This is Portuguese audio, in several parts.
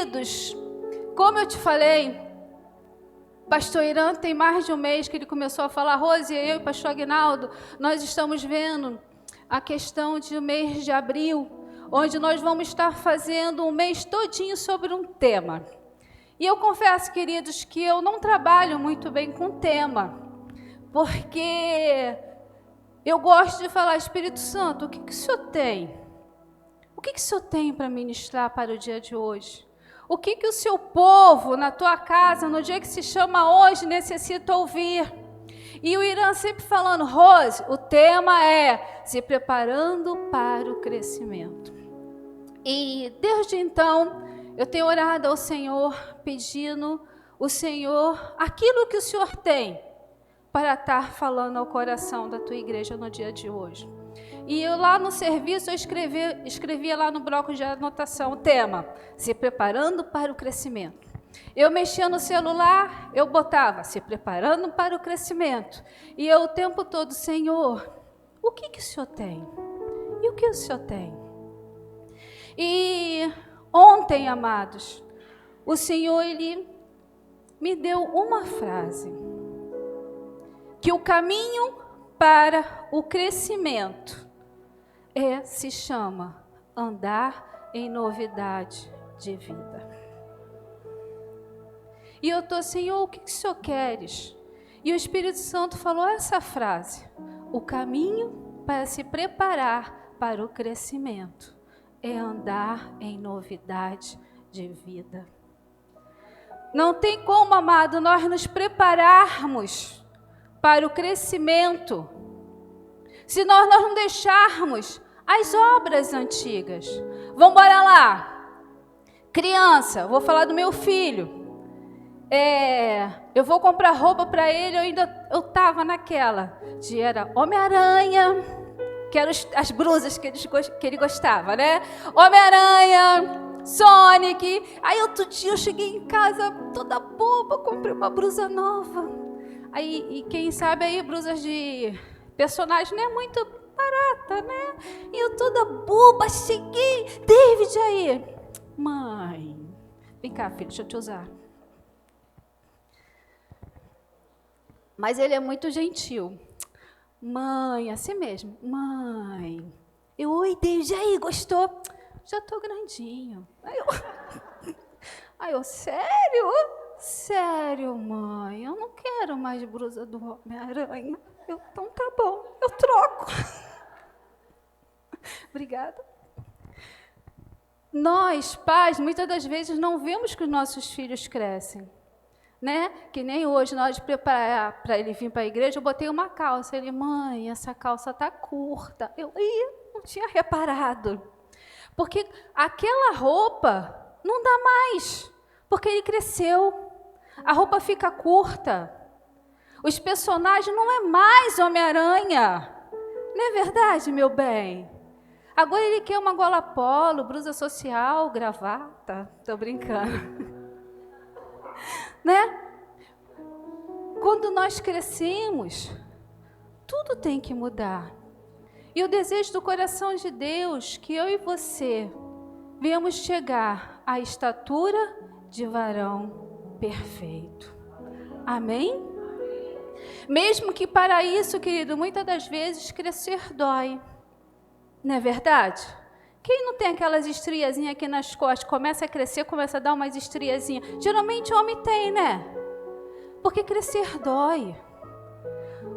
queridos, como eu te falei, pastor Irã tem mais de um mês que ele começou a falar, Rose, eu e o pastor Aguinaldo, nós estamos vendo a questão de mês de abril, onde nós vamos estar fazendo um mês todinho sobre um tema. E eu confesso, queridos, que eu não trabalho muito bem com tema, porque eu gosto de falar, Espírito Santo, o que o Senhor tem? O que o Senhor tem para ministrar para o dia de hoje? O que o seu povo, na tua casa, no dia que se chama hoje, necessita ouvir? E o Irã sempre falando, Rose, o tema é se preparando para o crescimento. E desde então, eu tenho orado ao Senhor, pedindo o Senhor aquilo que o Senhor tem para estar falando ao coração da tua igreja no dia de hoje. E eu lá no serviço, eu escrevia lá no bloco de anotação o tema, se preparando para o crescimento. Eu mexia no celular, eu botava, se preparando para o crescimento. E eu o tempo todo, Senhor, o que o Senhor tem? E o que o Senhor tem? E ontem, amados, o Senhor, Ele me deu uma frase, que o caminho para o crescimento se chama andar em novidade de vida. E eu estou, Senhor, o que o Senhor queres? E o Espírito Santo falou essa frase, o caminho para se preparar para o crescimento é andar em novidade de vida. Não tem como, amado, nós nos prepararmos para o crescimento se nós não deixarmos as obras antigas. Vamos embora lá. Criança, vou falar do meu filho. Eu vou comprar roupa para ele, eu estava naquela de era Homem-Aranha, que eram as blusas que ele gostava, né? Homem-Aranha, Sonic. Aí outro dia eu cheguei em casa toda boba, comprei uma blusa nova. Aí, e quem sabe aí, blusas de personagem não é muito barata, né? E eu toda boba, cheguei, David aí. Mãe, vem cá, filho, deixa eu te usar. Mas ele é muito gentil. Mãe, assim mesmo. Mãe, oi, David, aí, gostou? Já tô grandinho. Aí eu, sério? Sério, mãe, eu não quero mais blusa do Homem-Aranha. Então tá bom, eu troco. Obrigada. Nós, pais, muitas das vezes não vemos que os nossos filhos crescem, né? Que nem hoje, na hora de preparar para ele vir para a igreja, eu botei uma calça. Ele, mãe, essa calça tá curta. Eu não tinha reparado. Porque aquela roupa não dá mais, porque ele cresceu. A roupa fica curta. Os personagens não é mais Homem-Aranha. Não é verdade, meu bem? Agora ele quer uma gola polo, blusa social, gravata. Tô brincando. Né? Quando nós crescemos, tudo tem que mudar. E o desejo do coração de Deus, que eu e você venhamos chegar à estatura de varão perfeito. Amém? Mesmo que para isso, querido, muitas das vezes crescer dói. Não é verdade? Quem não tem aquelas estriazinhas aqui nas costas, começa a crescer, começa a dar umas estriazinhas. Geralmente homem tem, né? Porque crescer dói.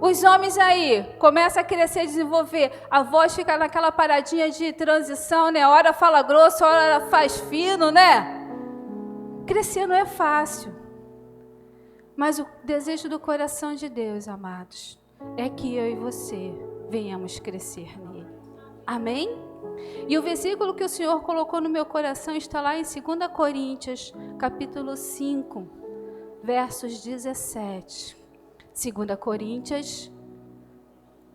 Os homens aí, começam a crescer, desenvolver, a voz fica naquela paradinha de transição, né? Hora fala grosso, hora faz fino, né? Crescer não é fácil. Mas o desejo do coração de Deus, amados, é que eu e você venhamos crescer nele. Amém? E o versículo que o Senhor colocou no meu coração está lá em 2 Coríntios, capítulo 5, versos 17. 2 Coríntios,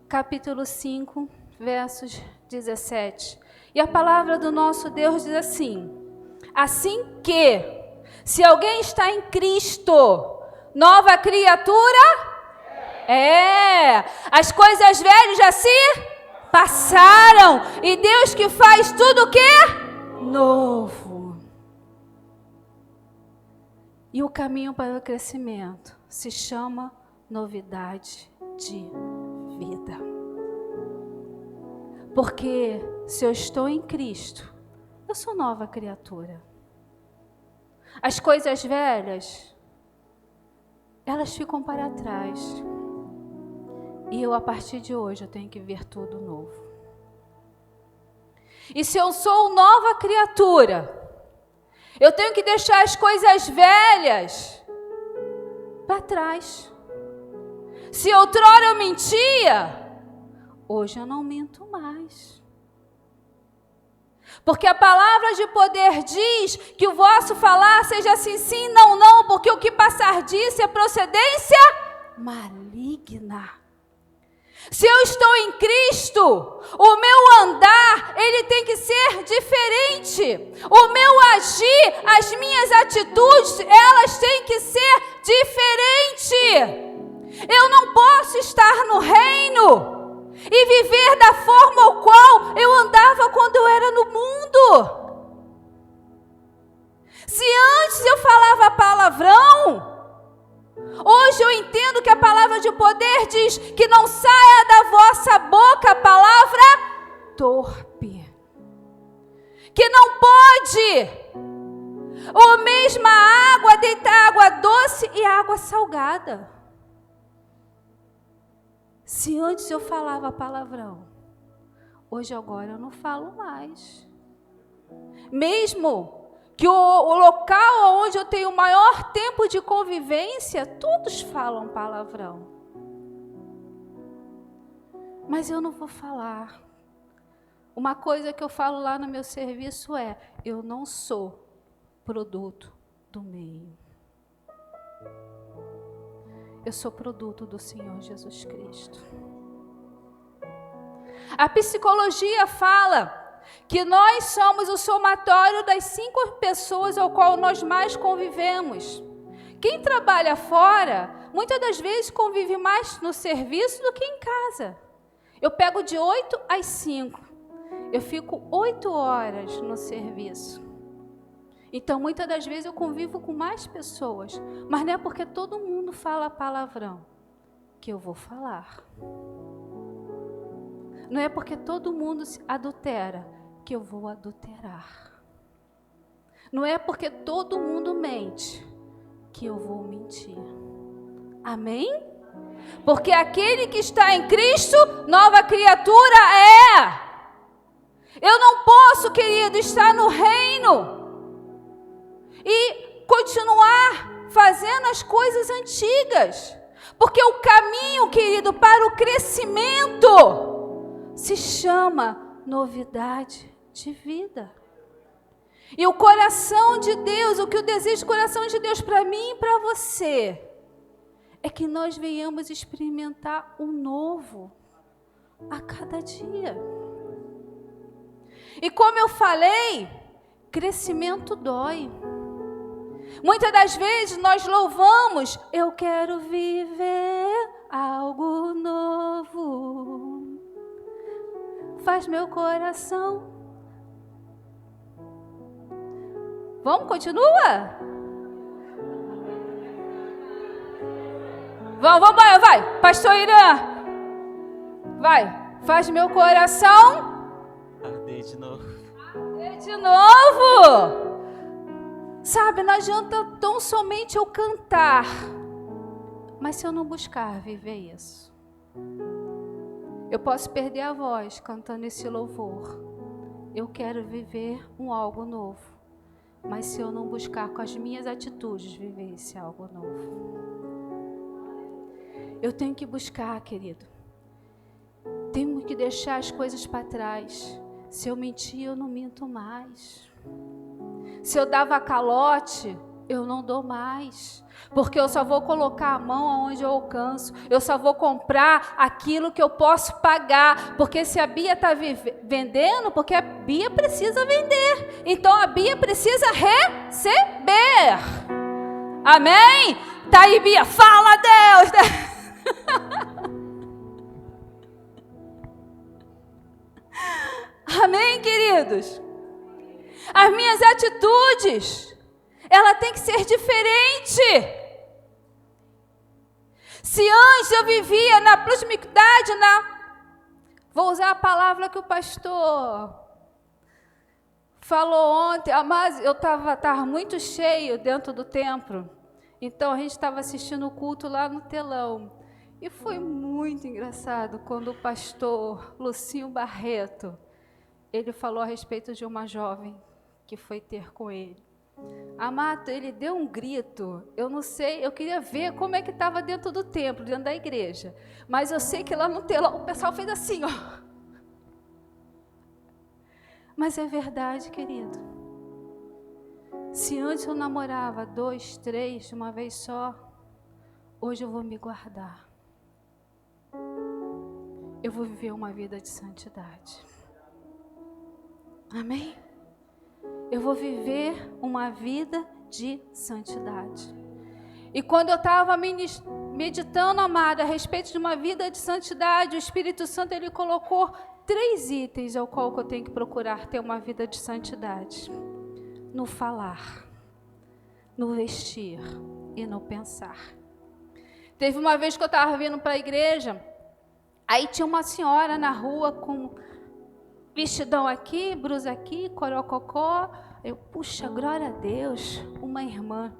capítulo 5, versos 17. E a palavra do nosso Deus diz assim: assim que, se alguém está em Cristo, nova criatura? As coisas velhas já se passaram, e Deus que faz tudo o que? Novo. E o caminho para o crescimento se chama novidade de vida. Porque se eu estou em Cristo, eu sou nova criatura. As coisas velhas, elas ficam para trás. E eu, a partir de hoje, eu tenho que ver tudo novo. E se eu sou nova criatura, eu tenho que deixar as coisas velhas para trás. Se outrora eu mentia, hoje eu não minto mais. Porque a palavra de poder diz que o vosso falar seja assim, sim, não, não, porque o que passar disso é procedência maligna. Se eu estou em Cristo, o meu andar, ele tem que ser diferente. O meu agir, as minhas atitudes, elas têm que ser diferentes. Eu não posso estar no reino e viver da forma ao qual eu andava quando eu era no mundo. Se antes eu falava palavrão, hoje eu entendo que a palavra de poder diz que não saia da vossa boca a palavra torpe. Que não pode a mesma água deitar água doce e água salgada. Se antes eu falava palavrão, hoje agora eu não falo mais. Mesmo que o local onde eu tenho o maior tempo de convivência, todos falam palavrão. Mas eu não vou falar. Uma coisa que eu falo lá no meu serviço é: eu não sou produto do meio. Eu sou produto do Senhor Jesus Cristo. A psicologia fala que nós somos o somatório das 5 pessoas ao qual nós mais convivemos. Quem trabalha fora, muitas das vezes convive mais no serviço do que em casa. Eu pego de 8 às 5. Eu fico 8 horas no serviço. Então, muitas das vezes eu convivo com mais pessoas. Mas não é porque todo mundo fala palavrão que eu vou falar. Não é porque todo mundo se adultera que eu vou adulterar. Não é porque todo mundo mente que eu vou mentir. Amém? Porque aquele que está em Cristo, nova criatura é. Eu não posso, querido, estar no reino e continuar fazendo as coisas antigas. Porque o caminho, querido, para o crescimento se chama novidade de vida. E o coração de Deus, o que eu desejo do coração de Deus para mim e para você, é que nós venhamos experimentar o novo a cada dia. E como eu falei, crescimento dói. Muitas das vezes nós louvamos, eu quero viver algo novo. Faz meu coração. Vamos, continua? Vamos, vai. Pastor Irã. Vai. Faz meu coração. Arder de novo. Arder de novo. Sabe, não adianta tão somente eu cantar. Mas se eu não buscar viver isso, eu posso perder a voz cantando esse louvor. Eu quero viver algo novo. Mas se eu não buscar com as minhas atitudes viver esse algo novo. Eu tenho que buscar, querido. Tenho que deixar as coisas para trás. Se eu mentir, eu não minto mais. Se eu dava calote, eu não dou mais. Porque eu só vou colocar a mão aonde eu alcanço. Eu só vou comprar aquilo que eu posso pagar. Porque se a Bia está vendendo, porque a Bia precisa vender. Então a Bia precisa receber. Amém? Tá aí, Bia. Fala, Deus! Amém, queridos? As minhas atitudes, ela tem que ser diferente. Se antes eu vivia na proximidade, vou usar a palavra que o pastor falou ontem, mas eu estava muito cheio dentro do templo, então a gente estava assistindo o culto lá no telão, e foi muito engraçado quando o pastor Lucinho Barreto, ele falou a respeito de uma jovem que foi ter com ele. Amado, ele deu um grito, eu não sei, eu queria ver como é que estava dentro do templo, dentro da igreja, mas eu sei que lá no telão o pessoal fez assim, ó. Mas é verdade, querido. Se antes eu namorava 2, 3 de uma vez só, hoje eu vou me guardar. Eu vou viver uma vida de santidade. Amém? Eu vou viver uma vida de santidade. E quando eu estava meditando, amada, a respeito de uma vida de santidade, o Espírito Santo, ele colocou 3 itens ao qual eu tenho que procurar ter uma vida de santidade. No falar, no vestir e no pensar. Teve uma vez que eu estava vindo para a igreja, aí tinha uma senhora na rua com vestidão aqui, blusa aqui, corococó. Eu, puxa, glória a Deus, uma irmã.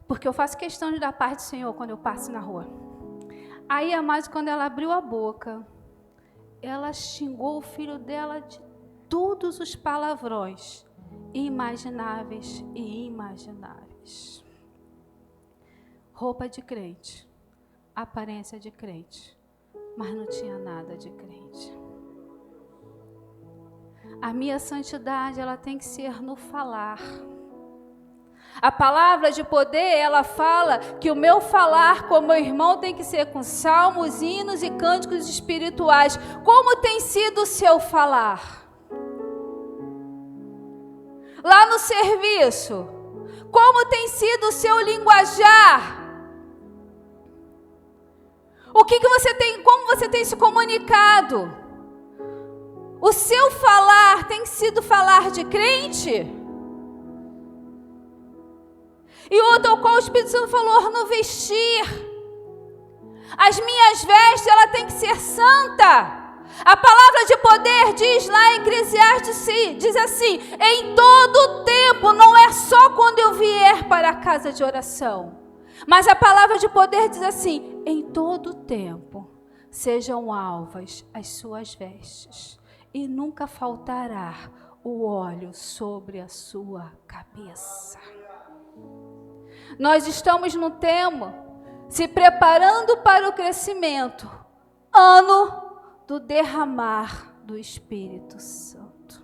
Porque eu faço questão de dar paz do Senhor quando eu passo na rua. Aí, amados, quando ela abriu a boca, ela xingou o filho dela de todos os palavrões imagináveis e imagináveis. Roupa de crente, aparência de crente, mas não tinha nada de crente. A minha santidade, ela tem que ser no falar. A palavra de poder, ela fala que o meu falar com o meu irmão tem que ser com salmos, hinos e cânticos espirituais. Como tem sido o seu falar? Lá no serviço, como tem sido o seu linguajar? O que você tem, como você tem se comunicado? O seu falar tem sido falar de crente? E outro, ao qual o Espírito Santo falou, no vestir. As minhas vestes, ela tem que ser santa. A palavra de poder diz lá em Eclesiastes, diz assim, em todo tempo, não é só quando eu vier para a casa de oração. Mas a palavra de poder diz assim, em todo tempo, sejam alvas as suas vestes, e nunca faltará o óleo sobre a sua cabeça. Nós estamos no tema, se preparando para o crescimento, ano do derramar do Espírito Santo.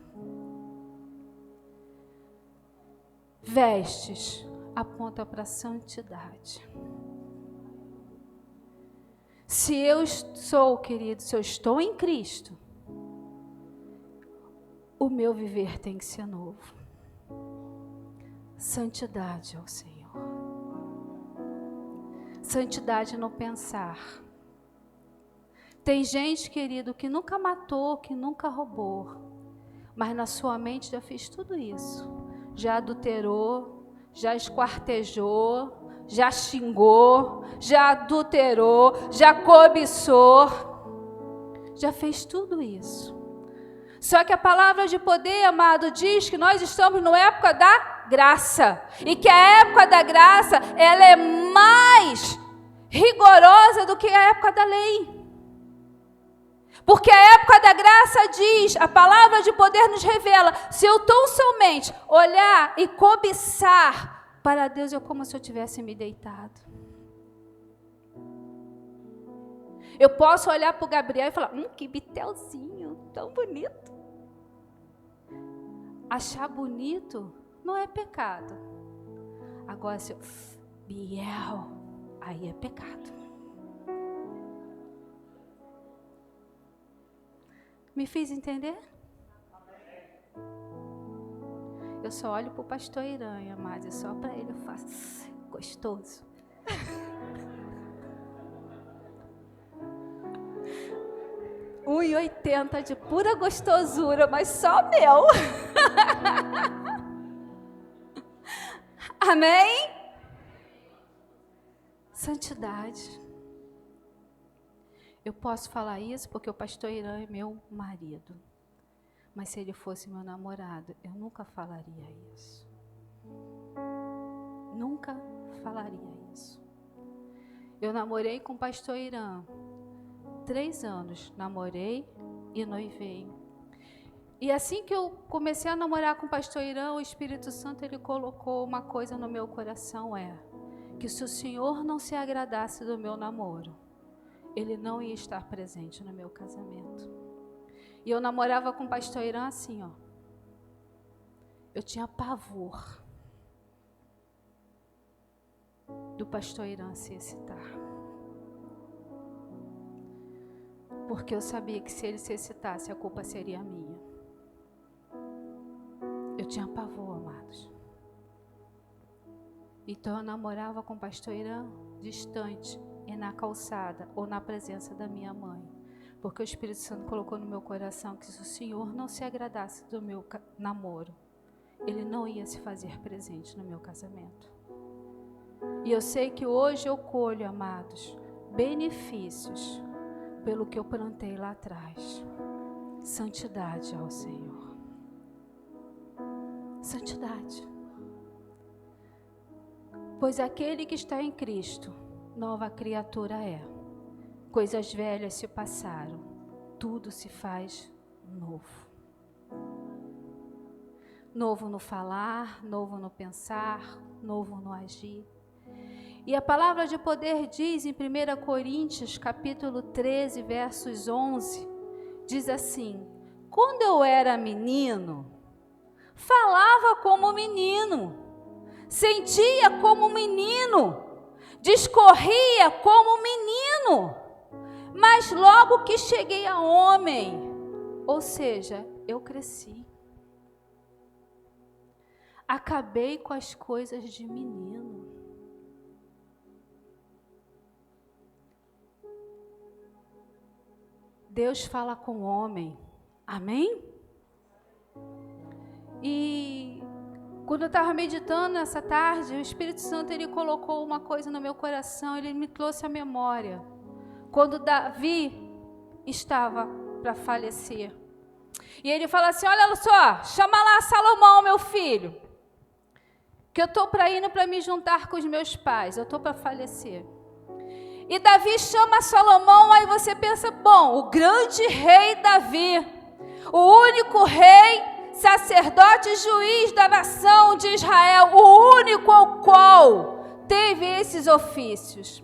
Vestes aponta para a santidade. Se eu sou, querido, se eu estou em Cristo, o meu viver tem que ser novo. Santidade ao Senhor. Santidade no pensar. Tem gente, querido, que nunca matou, que nunca roubou, mas na sua mente já fez tudo isso. Já adulterou, já esquartejou, já xingou, já adulterou, já cobiçou, já fez tudo isso. Só que a palavra de poder, amado, diz que nós estamos na época da graça. E que a época da graça, ela é mais rigorosa do que a época da lei. Porque a época da graça diz, a palavra de poder nos revela, se eu tão somente olhar e cobiçar para Deus, é como se eu tivesse me deitado. Eu posso olhar para o Gabriel e falar, que bitelzinho, tão bonito. Achar bonito não é pecado. Agora, se eu, Biel, aí é pecado. Me fiz entender? Eu só olho para o pastor Iranha, mas é só para ele eu faço gostoso. 1,80 de pura gostosura, mas só meu. Amém? Santidade. Eu posso falar isso porque o pastor Irã é meu marido. Mas se ele fosse meu namorado, eu nunca falaria isso. Nunca falaria isso. Eu namorei com o pastor Irã 3 anos. Namorei e noivei. E assim que eu comecei a namorar com o pastor Irã, o Espírito Santo ele colocou uma coisa no meu coração, que se o Senhor não se agradasse do meu namoro, ele não ia estar presente no meu casamento. E eu namorava com o pastor Irã assim, eu tinha pavor do pastor Irã se excitar. Porque eu sabia que se ele se excitasse, a culpa seria minha. Eu tinha pavor, amados. Então eu namorava com o pastor Irã distante, e na calçada, ou na presença da minha mãe. Porque o Espírito Santo colocou no meu coração que se o Senhor não se agradasse do meu namoro, ele não ia se fazer presente no meu casamento. E eu sei que hoje eu colho, amados, benefícios pelo que eu plantei lá atrás. Santidade ao Senhor. Santidade. Pois aquele que está em Cristo, nova criatura é. Coisas velhas se passaram, tudo se faz novo. Novo no falar, novo no pensar, novo no agir. E a palavra de poder diz em 1 Coríntios, capítulo 13, versos 11, diz assim: quando eu era menino, falava como menino, sentia como menino, discorria como menino, mas logo que cheguei a homem, ou seja, eu cresci. Acabei com as coisas de menino. Deus fala com o homem. Amém? E quando eu estava meditando nessa tarde, o Espírito Santo ele colocou uma coisa no meu coração, ele me trouxe à memória. Quando Davi estava para falecer. E ele fala assim: olha só, chama lá Salomão, meu filho, que eu estou indo para me juntar com os meus pais, eu estou para falecer. E Davi chama Salomão, aí você pensa, bom, o grande rei Davi, o único rei, sacerdote e juiz da nação de Israel, o único ao qual teve esses ofícios.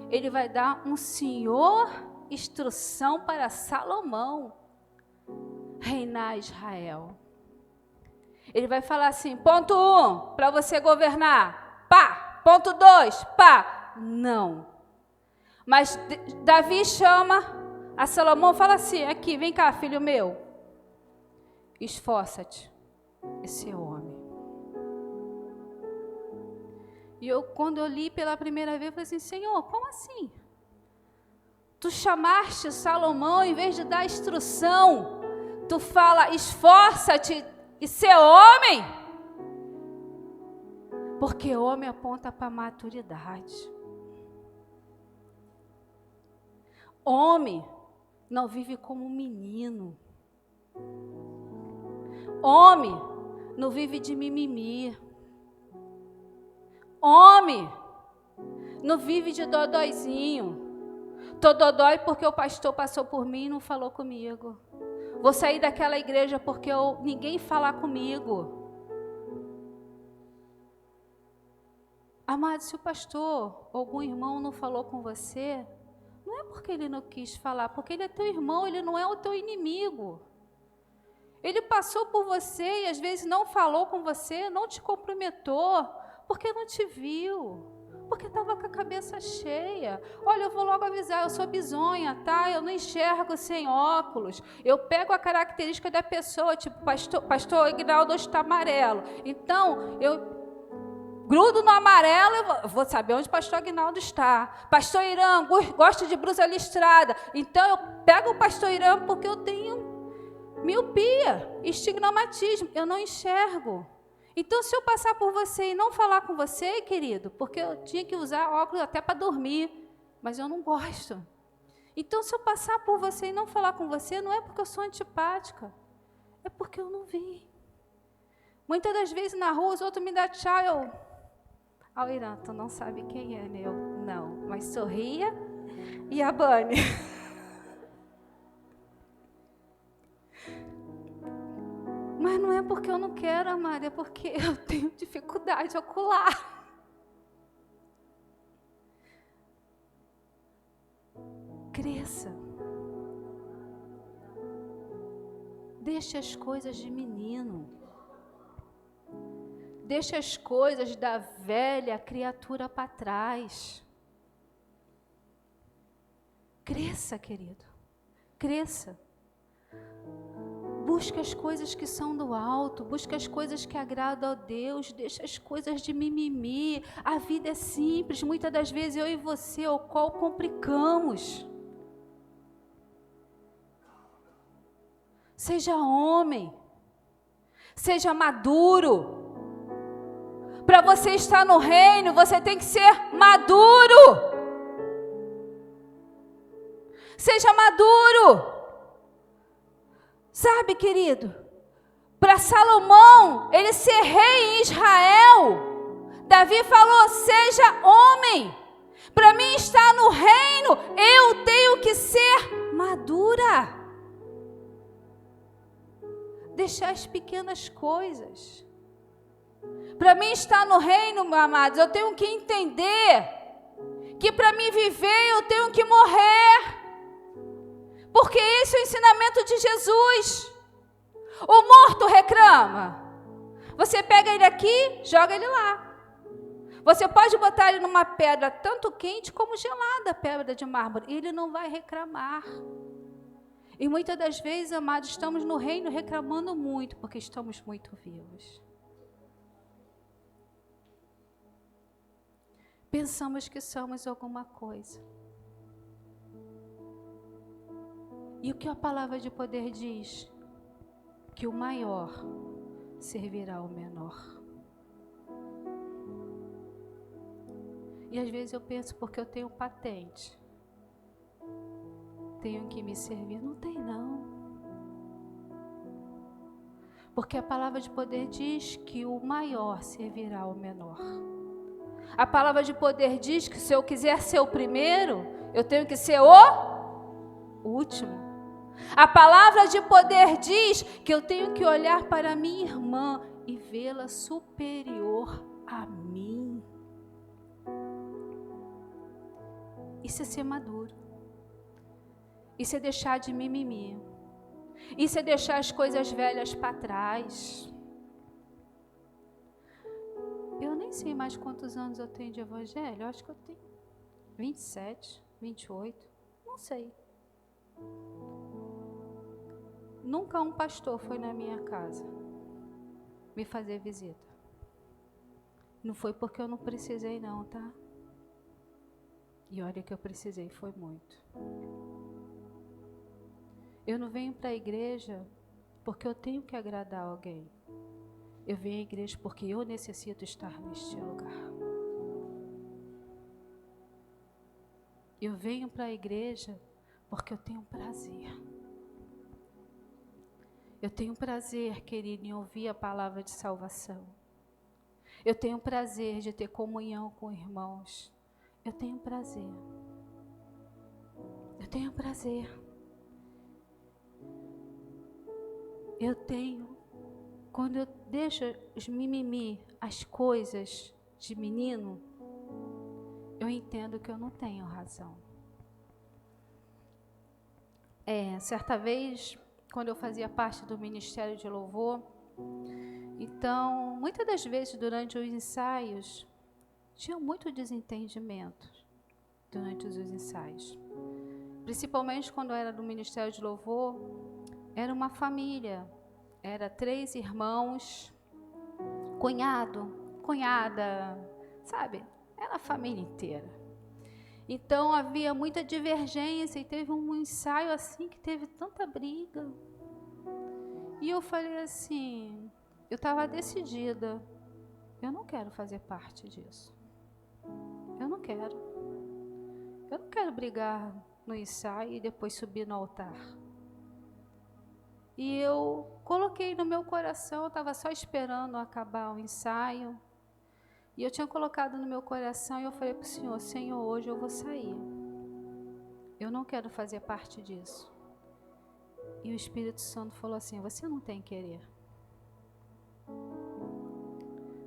Ele vai dar um senhor instrução para Salomão reinar Israel. Ele vai falar assim, ponto 1, para você governar, pá. Ponto 2, pá. Não. Mas Davi chama a Salomão e fala assim, aqui, vem cá, filho meu. Esforça-te, esse homem. E quando eu li pela primeira vez, eu falei assim, Senhor, como assim? Tu chamaste Salomão, em vez de dar instrução, tu fala, esforça-te e ser homem? Porque homem aponta para a maturidade. Homem não vive como um menino. Homem não vive de mimimi. Homem não vive de dodóizinho. Tô dodói porque o pastor passou por mim e não falou comigo. Vou sair daquela igreja porque ninguém fala comigo. Amado, se o pastor ou algum irmão não falou com você, não é porque ele não quis falar, porque ele é teu irmão, ele não é o teu inimigo. Ele passou por você e às vezes não falou com você, não te cumprimentou, porque não te viu, porque estava com a cabeça cheia. Olha, eu vou logo avisar, eu sou bizonha, tá? Eu não enxergo sem óculos. Eu pego a característica da pessoa, tipo, pastor Ignaldo está amarelo. Então, eu grudo no amarelo, eu vou saber onde o pastor Aguinaldo está. Pastor Irã gosta de blusa listrada. Então eu pego o pastor Irã porque eu tenho miopia, estigmatismo. Eu não enxergo. Então, se eu passar por você e não falar com você, querido, porque eu tinha que usar óculos até para dormir, mas eu não gosto. Então, se eu passar por você e não falar com você, não é porque eu sou antipática, é porque eu não vi. Muitas das vezes na rua os outros me dão tchau, eu... Irã, tu não sabe quem é, né? Eu, não, mas sorria e abane. Mas não é porque eu não quero, amada, é porque eu tenho dificuldade ocular. Cresça. Deixe as coisas de menino. Deixe as coisas da velha criatura para trás. Cresça, querido. Cresça. Busque as coisas que são do alto, busque as coisas que agradam a Deus, deixa as coisas de mimimi. A vida é simples, muitas das vezes eu e você, o qual complicamos. Seja homem, seja maduro. Para você estar no reino, você tem que ser maduro. Seja maduro. Sabe, querido, para Salomão, ele ser rei em Israel, Davi falou, seja homem. Para mim estar no reino, eu tenho que ser madura. Deixar as pequenas coisas. Para mim estar no reino, meus amados, eu tenho que entender que para mim viver, eu tenho que morrer. Porque esse é o ensinamento de Jesus. O morto reclama. Você pega ele aqui, joga ele lá. Você pode botar ele numa pedra tanto quente como gelada, pedra de mármore. Ele não vai reclamar. E muitas das vezes, amados, estamos no reino reclamando muito, porque estamos muito vivos. Pensamos que somos alguma coisa. E o que a palavra de poder diz? Que o maior servirá ao menor. E às vezes eu penso, porque eu tenho patente, tenho que me servir. Não tem, não. Porque a palavra de poder diz que o maior servirá ao menor. A palavra de poder diz que se eu quiser ser o primeiro, eu tenho que ser o último. A palavra de poder diz que eu tenho que olhar para minha irmã e vê-la superior a mim. Isso é ser maduro. Isso é deixar de mimimi. Isso é deixar as coisas velhas para trás. Eu nem sei mais quantos anos eu tenho de evangelho. Eu acho que eu tenho 27, 28. Não sei. Nunca um pastor foi na minha casa me fazer visita. Não foi porque eu não precisei não, tá? E olha que eu precisei, foi muito. Eu não venho para a igreja porque eu tenho que agradar alguém. Eu venho à igreja porque eu necessito estar neste lugar. Eu venho para a igreja porque eu tenho prazer. Eu tenho prazer, querido, em ouvir a palavra de salvação. Eu tenho prazer de ter comunhão com irmãos. Eu tenho prazer. Eu tenho prazer. Eu tenho. Quando eu deixo os mimimi, as coisas de menino, eu entendo que eu não tenho razão. Certa vez, quando eu fazia parte do Ministério de Louvor, então, muitas das vezes durante os ensaios, tinha muito desentendimento durante os ensaios. Principalmente quando eu era do Ministério de Louvor, era uma família, era 3 irmãos, cunhado, cunhada, sabe? Era a família inteira. Então havia muita divergência e teve um ensaio assim que teve tanta briga. E eu falei assim, eu estava decidida. Eu não quero fazer parte disso. Eu não quero. Eu não quero brigar no ensaio e depois subir no altar. E eu coloquei no meu coração, eu estava só esperando acabar o ensaio. E eu tinha colocado no meu coração e eu falei para o Senhor, Senhor, hoje eu vou sair. Eu não quero fazer parte disso. E o Espírito Santo falou assim, você não tem querer.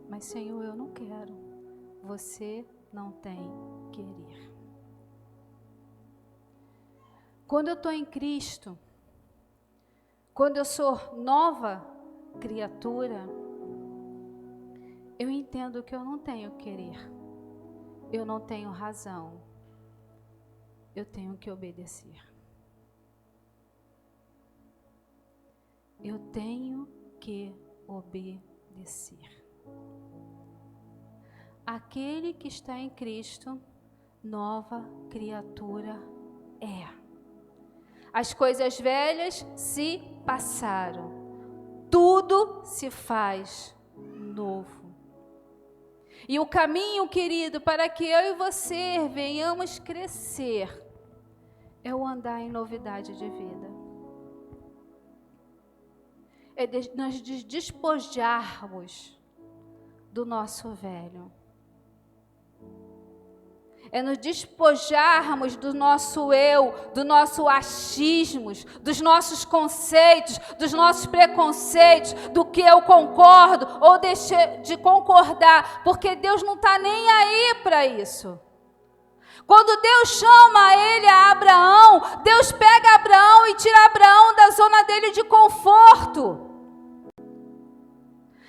Mas Senhor, eu não quero. Você não tem querer. Quando eu estou em Cristo, quando eu sou nova criatura, eu entendo que eu não tenho querer. Eu não tenho razão. Eu tenho que obedecer. Eu tenho que obedecer. Aquele que está em Cristo, nova criatura é. As coisas velhas se passaram. Tudo se faz novo. E o caminho, querido, para que eu e você venhamos crescer, é o andar em novidade de vida. É nós despojarmos do nosso velho. É nos despojarmos do nosso eu, do nosso achismos, dos nossos conceitos, dos nossos preconceitos, do que eu concordo ou deixo de concordar, porque Deus não está nem aí para isso. Quando Deus chama ele a Abraão, Deus pega Abraão e tira Abraão da zona dele de conforto.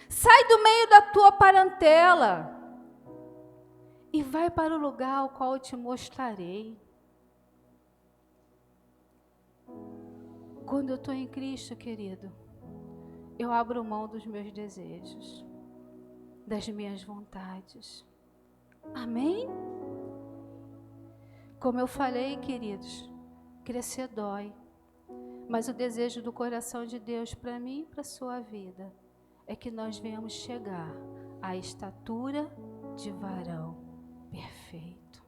Sai do meio da tua parentela e vai para o lugar ao qual eu te mostrarei. Quando eu estou em Cristo, querido, eu abro mão dos meus desejos, das minhas vontades. Amém? Como eu falei, queridos, crescer dói, mas o desejo do coração de Deus para mim e para a sua vida é que nós venhamos chegar à estatura de varão perfeito.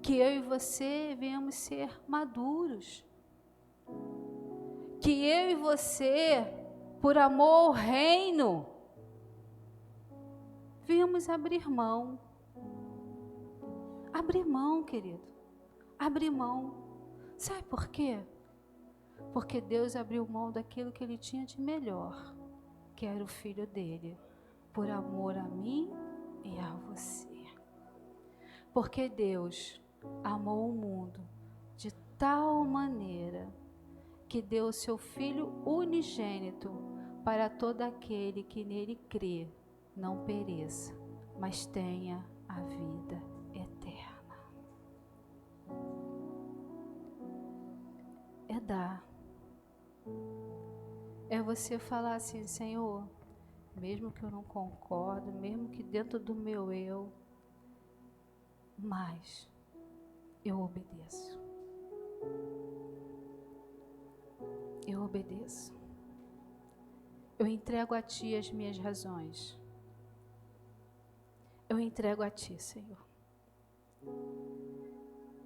Que eu e você venhamos ser maduros. Que eu e você, por amor ao reino, venhamos abrir mão. Abrir mão, querido. Abrir mão. Sabe por quê? Porque Deus abriu mão daquilo que Ele tinha de melhor, que era o Filho dele, por amor a mim e a você. Porque Deus amou o mundo de tal maneira que deu o seu Filho unigênito para todo aquele que nele crê, não pereça, mas tenha a vida eterna. É dar. É você falar assim, Senhor, mesmo que eu não concordo, mesmo que dentro do meu eu, mas eu obedeço. Eu obedeço. Eu entrego a Ti as minhas razões. Eu entrego a Ti, Senhor.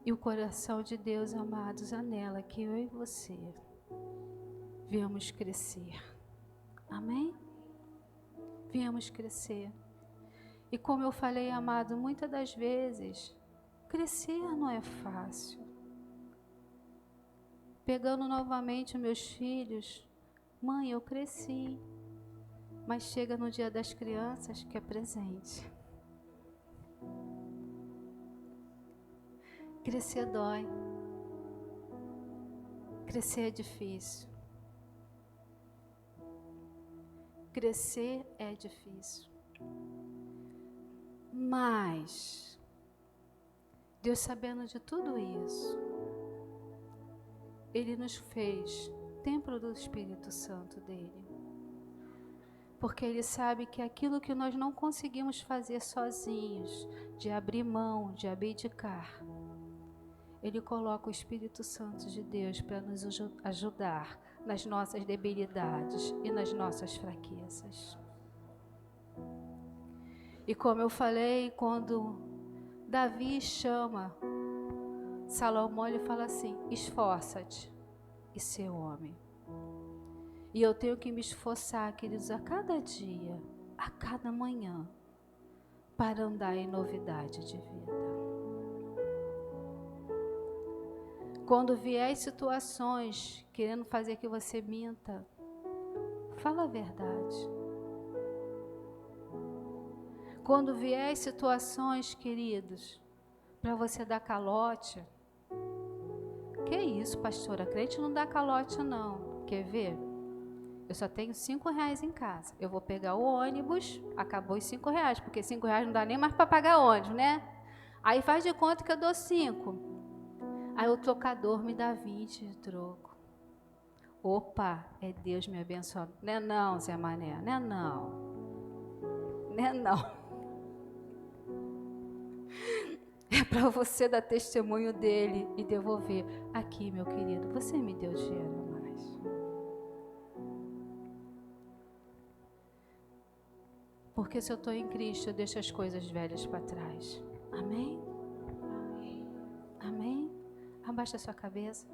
E o coração de Deus, amados, anela que eu e você viemos crescer. Amém? Viemos crescer. E como eu falei, amado, muitas das vezes, crescer não é fácil. Pegando novamente meus filhos, mãe, eu cresci, mas chega no Dia das Crianças que é presente. Crescer dói. Crescer é difícil. Crescer é difícil. Mas Deus, sabendo de tudo isso, Ele nos fez templo do Espírito Santo dele. Porque Ele sabe que aquilo que nós não conseguimos fazer sozinhos, de abrir mão, de abdicar, Ele coloca o Espírito Santo de Deus para nos ajudar nas nossas debilidades e nas nossas fraquezas. E como eu falei, quando Davi chama Salomão, ele fala assim: esforça-te e ser homem. E eu tenho que me esforçar, queridos, a cada dia, a cada manhã, para andar em novidade de vida. Quando vier situações querendo fazer que você minta, fala a verdade. Quando vier situações, queridos, para você dar calote, que isso, pastora? Crente não dá calote não. Quer ver? Eu só tenho R$5 em casa. Eu vou pegar o ônibus, acabou os R$5, porque R$5 não dá nem mais para pagar ônibus, né? Aí faz de conta que eu dou 5. Aí o trocador me dá 20 de troco. Opa, é Deus me abençoando. Não é não, Zé Mané, não é não. Não é não. É para você dar testemunho dele e devolver. Aqui, meu querido, você me deu dinheiro a mais. Porque se eu estou em Cristo, eu deixo as coisas velhas para trás. Amém? Amém? Abaixa a sua cabeça.